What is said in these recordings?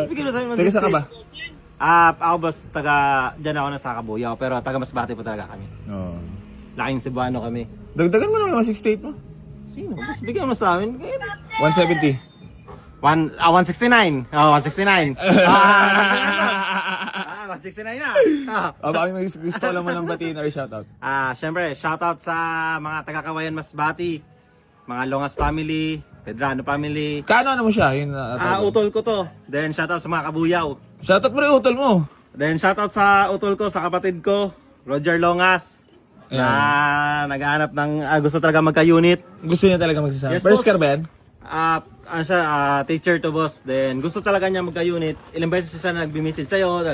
Bigyan mo sa amin 160. Taga saan ka ba? Ako boss, dyan ako nasa Kabuyaw, pero taga Masbate po talaga kami. Oo. Laking Cebuano kami. Dagdagan mo naman 168 mo. Sino? Boss, bigyan mo sa amin. 170. 169. Oh, 169. 169 na. Baka may gusto ko lang mo ng batiin or shoutout. Syempre, shoutout sa mga taga-Kawayan Masbati, mga Longas family, Pedrano family. Kano mo siya? Yun, Utol ko to. Then shoutout sa mga Kabuyaw. shoutout mo rin utol mo. Then shoutout sa utol ko, sa kapatid ko, Roger Longas. Na naghahanap ng gusto talaga magka-unit. Gusto niya talaga magsasama. Yes, First boss. car ba yan? Ano siya, teacher to boss. Then gusto talaga niya magka-unit. Ilang beses siya nagbi-message sa'yo,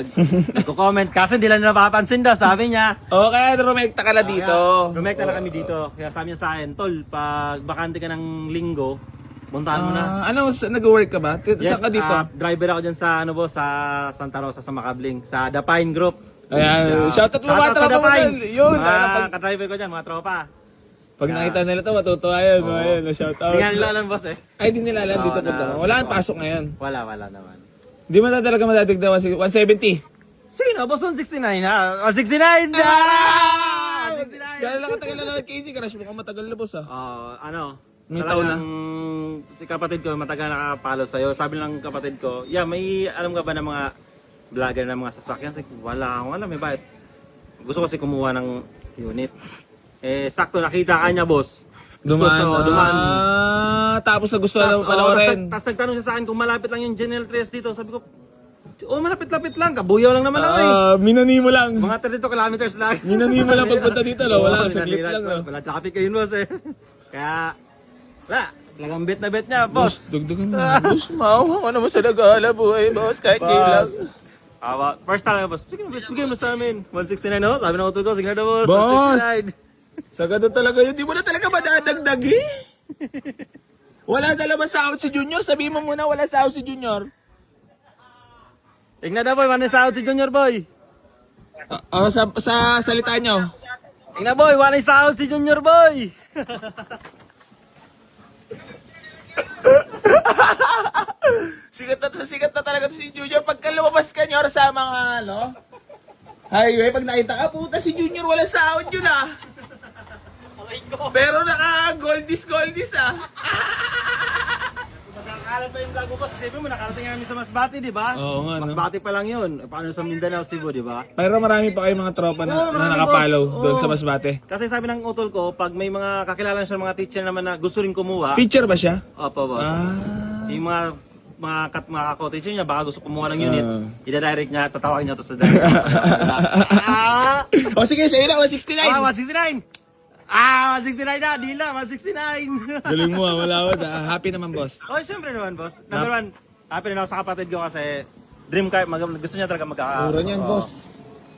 nagko-comment. Kasi hindi lang napapansin daw, sabi niya. Okay, rumekta ka na dito. Rumekta na kami dito. Kaya sabi niya sa akin, Tol, pag bakante ka ng linggo, puntahan mo na. Nag-work ka ba? Yes, Saan ka dito? driver ako dyan sa, boss, sa Santa Rosa, sa Macabling, sa The Pine Group. Ayan, shoutout mo mga Shoutout sa tropa The mo Pine. dyan. Yun, Ka-driver ko dyan, mga tropa. pag nakita nila to, matutuwa yan. Ayan, shoutout. Hindi nga nila alam, boss eh. Ay, di nila alam dito punta mo. Wala kang pasok ngayon. Wala naman. Di mo na talaga madadigda 170. Sige na, boss, 169 ha. 169 na! 169! Kaya lang katagal na Casey, crush mo kung matagal na boss ah. May May taon na. Si kapatid ko, matagal nakapalo sa'yo. Sabi ng kapatid ko, may alam ka ba ng mga vlogger ng mga sasakyan? Sabi ko, wala akong alam, bakit? Gusto ko kasi kumuha ng unit. Sakto nakita ka niya, boss. Dumaan. Tapos na gusto na panoorin. Tapos nagtanong siya sa akin kung malapit lang yung General 3 dito. Sabi ko, malapit-lapit lang. Kabuyaw lang naman ako eh. Minani mo lang. Mga 32 kilometers lang. Minani mo lang pagpunta dito, no? Wala, saglit lang, no? Wala traffic kayo, boss eh. Kaya, wala. Talagang bet na bet niya, boss. Dugdugan mo. Boss, maawa ka naman sa nag-aalala buhay, boss. Kahit lang. First time, boss. Sige, boss, bigay mo sa amin. 169 na, sabi ng utol ko. Sige na, boss. Boss! 169. Sagado talaga yun. Di mo na talaga madadagdag eh. Wala talaga sahod si Junior. Sabihin mo muna wala sahod si Junior. Tingnan na, boy. One sahod si Junior, boy. Sa salita nyo. Tingnan, boy. One sahod si Junior, boy. Sikat na talaga to si Junior. Pagka lumabas ka nyo sa mga highway, pag nakita ka, puta si Junior wala sahod yun ah. Pero naka-goldies ah. Masakalat pa yung vlog ko, boss. Sabi mo, nakarating namin sa Masbate, di ba? Oo nga, no? Masbate pa lang yun. Paano sa Mindanao, Cebu, di ba? Pero marami pa kayong mga tropa na marami, nakapollow boss. doon Oo. sa Masbate. Kasi sabi ng utol ko, pag may mga kakilala siya mga teacher naman na gusto rin kumuha. Teacher ba siya? Opo, boss. Yung mga ka-co-teacher niya, baka gusto kumuha ng unit. Ida-direct niya, tatawagin niya to sa direct. O sige, sa'yo na, 169. 169! 169 na! Di lang, 169! Galing mo wala. Happy naman, boss. Syempre naman, boss. Number one, happy rin ako sa kapatid ko kasi dream car, gusto niya talaga Mura niyan, boss.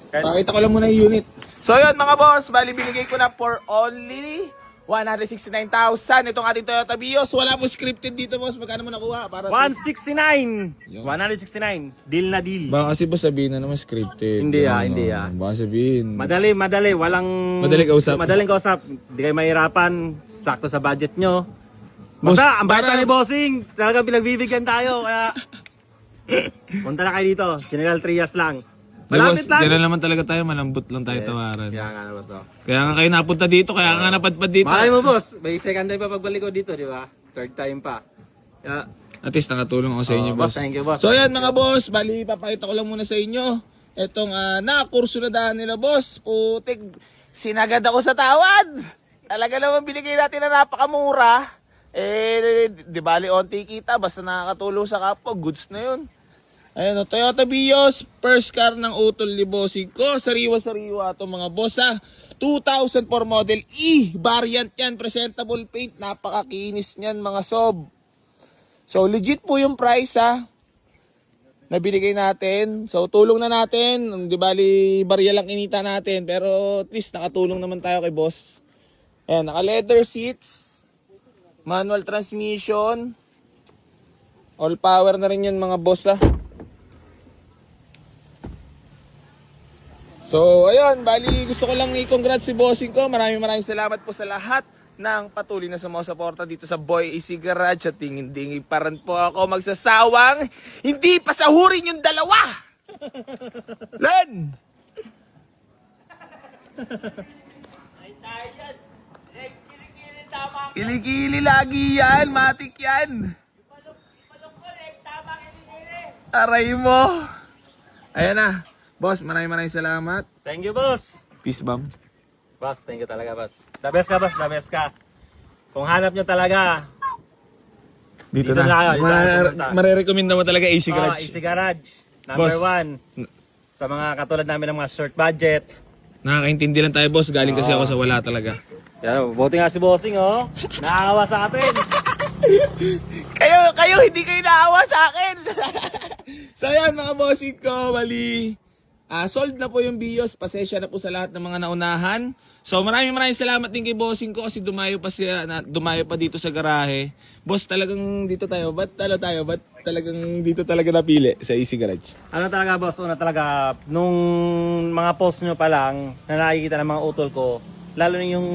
Kahit, Pakita ko lang muna yung unit. So yun mga boss, bali binigay ko na for only 169,000 itong ating Toyota Vios. Wala po scripted dito, boss. Magkano mo nakuha? 169! 169. Deal na deal. Baka kasi boss sabihin na naman scripted. Hindi ah. Baka sabihin. Madali. Madaling kausap. Madaling kausap. Hindi kayo mahirapan. Sakto sa budget nyo. Boss, Basta, ang para- bata ni Bossing. Talagang pinagbibigyan tayo. Kaya, punta na kayo dito. General Trias lang. Malapit lang. Diyan naman talaga tayo, malambot lang tayo tawaran. Kaya nga, boss. Kaya nga kayo napunta dito, kaya nga napadpad dito. Malay mo, boss. May second time pa pagbalik ko dito, di ba? Third time pa. Kaya, At least nakatulong ako sa inyo, boss. Thank you, boss. So yan mga boss, bali papakita ko lang muna sa inyo. Etong nakakurso na daan nila, boss. Putik, sinagad ako sa tawad. Talaga naman binigay natin na napakamura. Di bali onti kita, basta nakakatulong sa kapwa, goods na yun. Ayan o, Toyota Vios, first car ng utol ni Bossing ko. Sariwa-sariwa ito mga boss ha. 2004 model E, variant yan, presentable paint, napakakinis niyan mga sob. So legit po yung price ha, na binigay natin. So tulong na natin, di bali barya lang inita natin, pero at least nakatulong naman tayo kay boss. Ayan, naka leather seats, manual transmission, all power na rin yan mga boss ha. So, ayun, bali gusto ko lang i-congrats si Bossing ko. Maraming salamat po sa lahat ng patuloy na sumusuporta dito sa Boy AC Garage at tingin-dingi pa rin po ako magsasawang hindi pasahurin yung dalawa. Len! Kilikili lagi yan, matik yan. Aray mo. Ayan na. Boss, maraming salamat. Thank you, boss. Peace bomb. Boss, thank you talaga, boss. The best ka, boss. The best ka. Kung hanap nyo talaga, Dito, Dito na kayo, dito na kayo pumunta. Marerekomenda mo talaga AC Garage. Easy Garage. Number Boss. 1. Sa mga katulad namin ng mga short budget. Nakakaintindi lang tayo, boss. Galing kasi ako sa wala talaga. Yan, buti nga si Bossing, oh. Nakakawa sa atin. Kayo, hindi kayo naawa sa akin. So yan mga bossing ko, bali. Sold na po yung BIOS. Pasensya na po sa lahat ng mga naunahan. So maraming salamat din kay bossing ko kasi dumayo pa dito sa garahe. Boss, talagang dito tayo. Ba't talagang dito talaga napili sa AC Garage? Ano talaga, boss? Una talaga, nung mga post nyo pa lang, na nakikita ng mga utol ko, lalo na yung...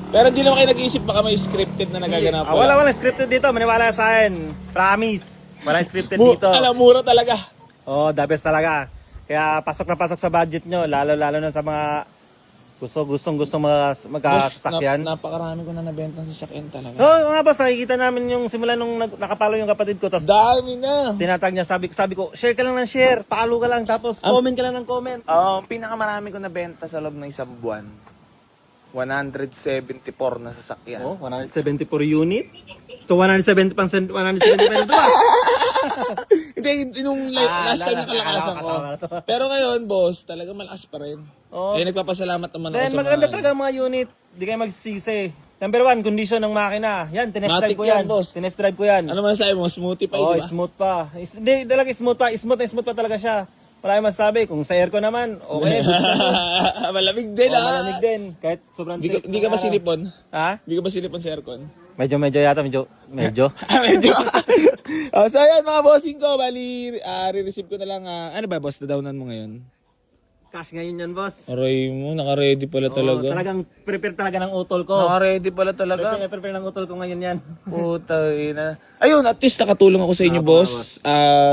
Pero hindi naman kayo nag-iisip baka may scripted na nagaganap. Wala scripted dito. Maniwala sa akin. Promise. Wala scripted dito. Alam, mura talaga. Oh, the best talaga. Kaya pasok na pasok sa budget nyo, lalo na sa mga gustong magkasakyan. Napakarami ko na nabenta sa sakyan talaga. Oo nga, boss, nakikita namin yung simula nung nakapalo yung kapatid ko, tapos Dami na. tinatag niya, sabi ko, share ka lang ng share, follow ka lang, tapos comment ka lang ng comment. Pinakamarami ko nabenta sa loob ng isang buwan. 174 na sasakyan. Oh, 174 unit. To 170 170 ba? Hindi, nung last time na kalakasan ko. kasama na to. Pero ngayon, boss, talaga malakas pa rin. Oo. Nagpapasalamat naman ako Then sa maganda mga... talaga ang mga unit, di kayo magsisisi. Number 1, condition ng makina. Yan, tinest drive Matic ko yan, yan. boss. Tinest drive ko yan. Ano man sa'yo mo, smoothie pa Oh, yun, di ba? smooth pa. Hindi, talaga smooth pa. Smooth pa talaga siya. Wala yung masasabi. Kung sa aircon naman, okay. Goods na goods. Malamig din, Oh, malamig din. Kahit sobrang tick. Hindi ka ba sinipon? Ha? Hindi ka ba sinipon sa aircon? Medyo yata. Medyo. Medyo. So ayan mga bossing ko, bali, re-receive ko na lang, ano ba boss, dadownan mo ngayon? Cash ngayon yan, boss. Aray mo, naka-ready pala Oo, talaga. talagang prepare talaga ng utol ko. Naka-ready pala talaga. Prepare ng utol ko ngayon yan. Puta ina. Ayun, at least nakatulong ako sa inyo, boss.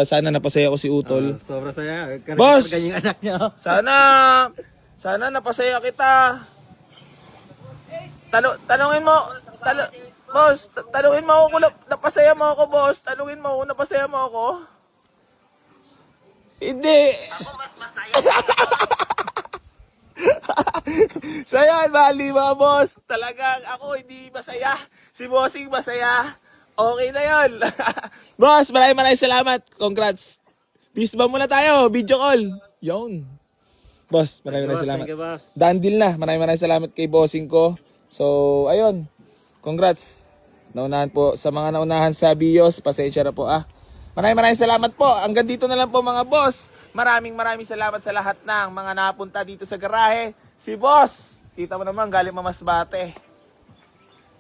Sana napasaya ko si Utol. Sobra saya. Boss! Ganyan yung anak niya. Oh. Sana napasaya kita. Tanungin mo, boss, tanungin mo ako kung napasaya mo ako, boss. Tanungin mo kung napasaya mo ako. Hindi. Ako mas masaya. So yan, bali mga boss. Talagang ako hindi masaya. Si bossing masaya. Okay na yun. Boss, maraming salamat. Congrats. Peace ba muna tayo? Video call. Yun. Boss, maraming salamat. Thank you, boss. Done deal na. Maraming salamat kay bossing ko. So, ayun. Congrats. Naunahan po. Sa mga naunahan sa BIOS, pasensya na po Maraming salamat po. Hanggang dito na lang po mga boss. Maraming salamat sa lahat ng mga napunta dito sa garahe. Si boss, kita mo naman, galing Mamasbate.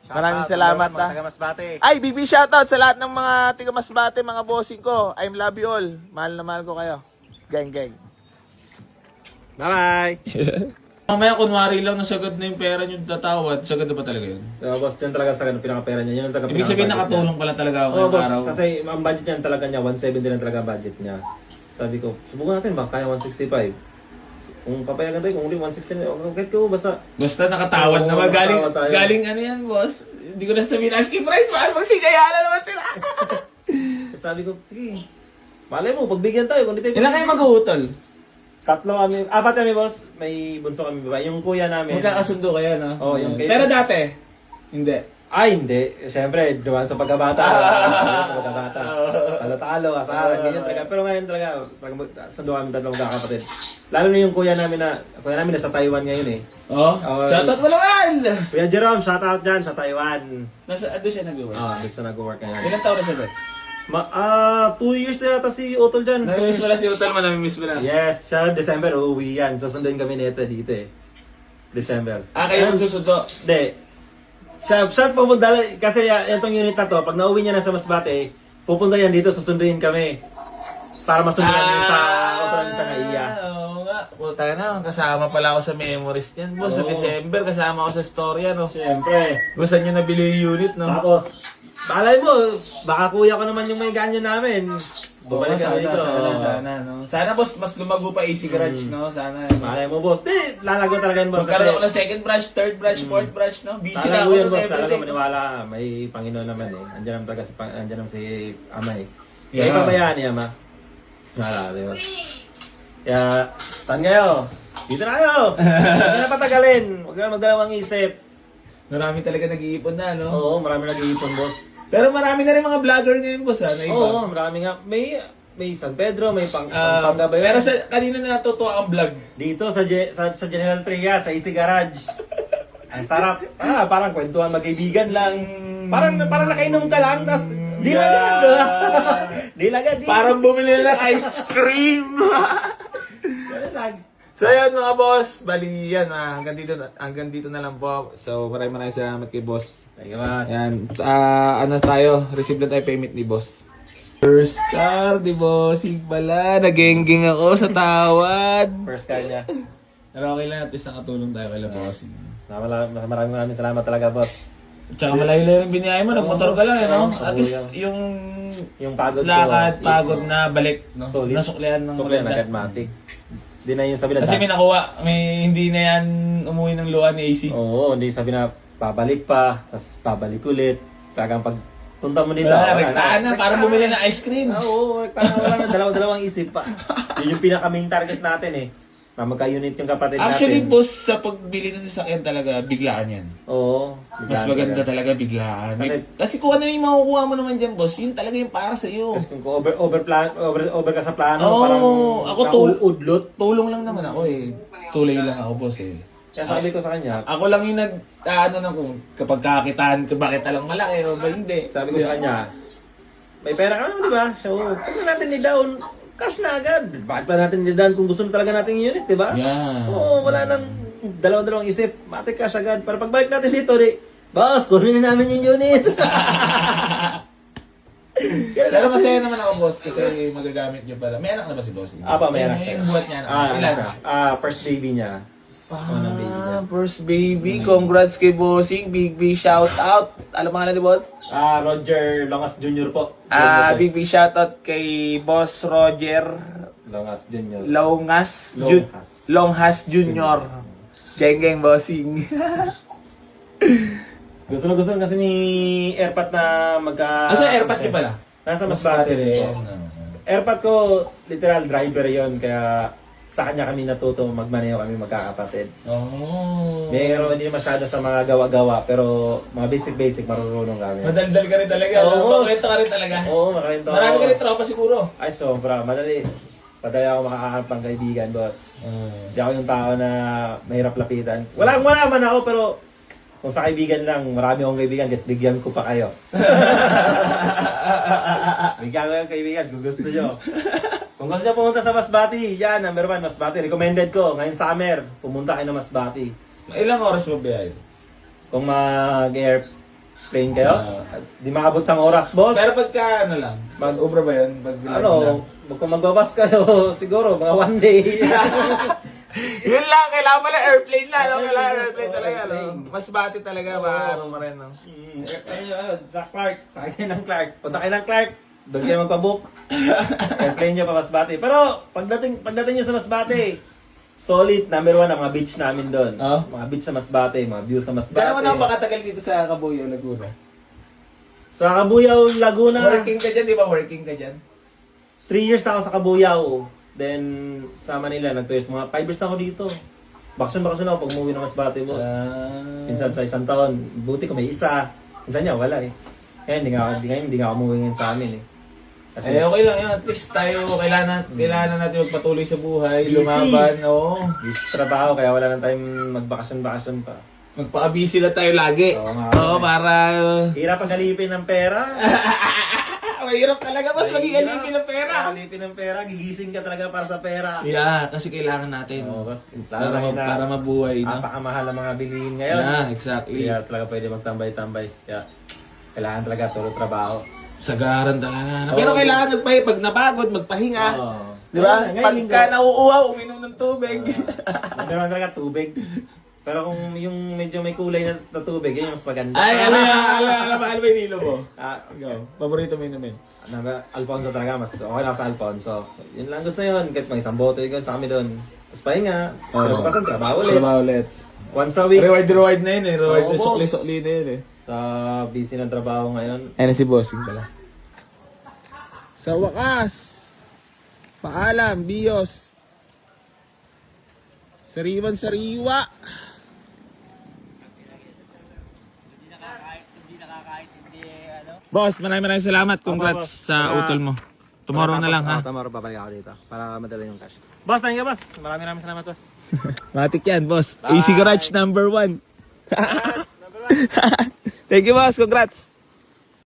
Maraming salamat Taga Masbate. Ay, big shoutout sa lahat ng mga tiga Masbate, mga bossing ko. I love you all. Mahal na mahal ko kayo. Gang. Bye-bye. Mamaya kunwari lang nasagad na yung pera nyo tatawad, sagad na ba talaga yun? Boss, yan talaga sa pinaka-pera niya. Yun ang talaga Ibig sabihin pinaka-budget nakatulong pala talaga ako niya. Oo, ngayong boss. araw. Kasi ang budget niya talaga niya, 170 lang talaga ang budget niya. Sabi ko, subukan natin ba? Kaya 165. Kung papayagan tayo, kung uli 160, kahit ko, basta... Basta nakatawad Oo, naman. nakatawad tayo. Galing ano yan, boss? Hindi ko na sabihin asking price. Mahal magsigayala naman sila. Sabi ko, sige. Malay mo, pagbigyan tayo. Kung di tayo Ilan kayo mag-uutol? Tatlo kami, apat kami, boss. May bunso kami baba. Yung kuya namin. Magkakasundo kayo, no? Oo, yung kayo. Pero dati, hindi. Ay, hindi. Siyempre, dumaan sa pagkabata. Sa pagkabata. Talo-talo, asaran, ganyan talaga. Pero ngayon talaga, sando kami tatlong magkakapatid. Lalo na yung kuya namin nasa Taiwan ngayon eh. Oh? Shoutout mo naman! Kuya Jerome, shoutout dyan sa Taiwan. Doon siya nag-work. Gusto nag-work ngayon. Ilang taon na siya, Bert? 2 years na yata si Otol dyan. Namimiss mo na si Utol mo, namimiss mo na. Yes, siya December, uuwi yan. Susunduin kami nito dito eh. December. Kayo magsusundo? Hindi. Siya pupunta, kasi itong unit na to, pag nauwi niya na sa Masbate, pupunta yan dito, susunduin kami. Para masunduin namin sa Otol sa Naiya. Oo nga. puta na, kasama pala ako sa memories niyan, boss. Sa Oo. December, kasama ako sa storya, no? Siyempre. Boss, saan nyo nabili yung unit, no? Tapos, balay mo, baka kuya ko naman yung may ganyo namin. Bumalik sana, kami dito. sana, no? Sana, boss, mas lumago pa AC Garage, no? Sana. Balay mo, boss. Di, lalago talaga yun, boss. Magkaroon ako ng second branch, third branch, fourth branch, no? Busy na Talago ako yan, nun boss. every Talaga day. maniwala ka. May Panginoon naman eh. Andiyan naman talaga si, andiyan naman si Ama eh. Yeah. Kaya pabayaan niya, Ama. Wala, di ba? Kaya, saan kayo? Dito na kayo! Huwag na patagalin. Huwag na magdalawang isip. Marami talaga nag-iipon na, no? Oo, marami nag-iipon, boss. Pero marami na rin mga vlogger ngayon, boss, ha? Na iba. Oo, marami nga. May San Pedro, may Pampanga ba yun? Pero kanina na natutuwa ang vlog. Dito sa General Tria, sa AC Garage. Ang sarap. Parang kwentuhan magkaibigan lang. Parang nakainom ka lang, tas di lagad. Di lagad. Parang bumili na ng ice cream. So yun mga boss, bali yan, hanggang dito na lang po. So maraming salamat kay boss. Thank you, boss. Yan, ano tayo, receive lang tayo payment ni boss. First car, di bossing pala, nagengging ako sa tawad. First car niya. Pero okay lang, at least nakatulong tayo kay bossing. Maraming salamat talaga, boss. Tsaka malayo-layo yung biniyay mo, nagmotor ka lang, no? Oo, At least yung Yung pagod ko. lakad, pagod na, balik, no? Solid. Nasuklihan ng Suklihan maganda. agad matik. Di na yung sabi na. Kasi may nakuha, hindi na yan umuwi ng luha ni AC. Oo, hindi sabi na babalik pa, tapos babalik ulit. Talagang pag punta mo dito. Wala, rektaan na, parang bumili ng ice cream. Oo, rektaan na, wala na, dalawang isip pa. Yun yung pinaka-main target natin eh. Na magka-unit yung kapatid Actually, natin. boss, sa pagbili ng sasakyan talaga, biglaan yan. Oo. Mas maganda talaga biglaan. Kasi- Kasi kung ano yung makukuha mo naman dyan, boss, yun talaga yung para sa iyo. Kasi kung over ka sa plano, Oo, parang ako udlot. Tulong lang naman ako eh. Tulay lang ako, boss eh. Kaya sabi ko sa kanya, Ako lang yung ano na kung kapag kakitaan, bakit talang malaki o ba hindi. sabi ko sa kanya, may pera ka naman, di ba? So, pag na natin i-down, cash na agad. Bakit pa natin i-down kung gusto talaga natin yung unit, di ba? Yeah. Oo, wala nang dalawang isip. Matik cash agad. Para pagbalik natin dito, boss, kunin na namin yung unit. Pero masaya naman ako, boss, kasi magagamit niyo pala. May anak na ba si boss? May anak siya. Yung buhat niya na. Ilan? First baby niya. Unang baby niya. First baby. Congrats kay bossing. Big shout out. Alam mo nga ni boss? Roger Longas Jr. po. Big shout out kay boss Roger Longas Jr. Longhas Jr. Geng bossing. Gusto kasi ni Airpat na Asa airpot niyo pala? Nasa Masbate rin. Airpat ko, literal driver yon, kaya sa kanya kami natuto magmaneho, kami magkakapatid. Oh. Pero hindi masyado sa mga gawa-gawa, pero mga basic marurunong kami. Madaldal ka rin talaga. Oo. Makwento ka rin talaga. Oo, makarento. Marami ka rin tropa siguro. Ay, sobra. Madali. Padali ako makakahanap ng kaibigan, boss. Hindi ako yung tao na mahirap lapitan. Wala man ako, pero kung sa kaibigan lang, marami akong kaibigan, bigyan ko pa kayo. Bigyan ko yung kaibigan kung gusto nyo. Kung gusto nyo pumunta sa Masbate, yan, number 1, Masbate. Recommended ko, ngayon summer, pumunta kayo ng Masbate. Ilang oras mo biyahe? Kung mag-airplane kayo, di makabot sang oras, boss. Pero pagka ano lang, mag-ubra ba yun? Kung magbabas kayo, siguro, mga 1 day. Yun lang, kailangan pala airplane na. Kailangan airplane talaga. airplane. Mas bati talaga, maano mo rin. No? Sa Clark, sa akin ng Clark. Punta kayo ng Clark, doon kayo magpabook. Airplane nyo pa Masbate. Pero pagdating nyo sa Masbate, solid, number 1 ang mga beach namin doon. Oh? Mga beach sa Masbate, mga view sa Masbate. Gano'n na ba katagal dito sa Cabuyao, Laguna? Sa Cabuyao, Laguna, Working ka dyan, di ba? Working ka dyan? 3 years na ako sa Cabuyao. Then, sa Manila, nag-2 years. Mga 5 years na ako dito. Bakasyon ako pag umuwi ng Masbate, boss. Minsan sa isang taon, buti ko may isa. Minsan niya, wala eh. Kaya hindi nga ako umuwi ngayon sa amin eh. Kasi, Okay lang yun. At least tayo, kailangan natin magpatuloy sa buhay, Busy. lumaban, oo. busy sa trabaho, kaya wala nang time magbakasyon pa. Magpaka-busy lang tayo lagi. Oo nga. Oo, para... Hirap ang galipin ng pera. Mahirap talaga, mas maging alipin ng pera. Galipin ng pera, gigising ka talaga para sa pera. Yeah, kasi kailangan natin. Oo, bas, Para mabuhay, no? napakamahal ang mga bilihin ngayon. Yeah, exactly. Kaya talaga pwede magtambay-tambay. Kaya kailangan talaga turo trabaho. Sagaran talaga. Pero kailangan magpahinga. Pag napagod, magpahinga. Oo. Di ba? Ayun, Pagka nauuhaw, uminom ng tubig. Magkaroon talaga tubig. Pero kung yung medyo may kulay na tubig, yun yung mas maganda. Ay, ano ba yung nilo mo? Ah, Ikaw, paborito mo inumin. Alfonso talaga, mas okay lang sa Alfonso. Yun lang gusto yun, kahit may isang bote yun sa kami doon. Tapos pahinga, pasan trabaho ulit. Trabaho ulit. Once a week. Reward na yun eh. Reward Oo, na boss. sukli-sukli na yun eh. Sa busy ng trabaho ngayon. Ayun na si Bossing pala. Sa wakas, paalam, Bios. Sariwan-sariwa. Boss, maraming salamat. Congrats boss. sa utol mo. Tomorrow na lang ha. Tomorrow babalik ako dito para madala yung cash. Boss, thank you boss. Maraming salamat boss. Matik yan, boss. AC Garage number 1. Thank you, boss. Congrats.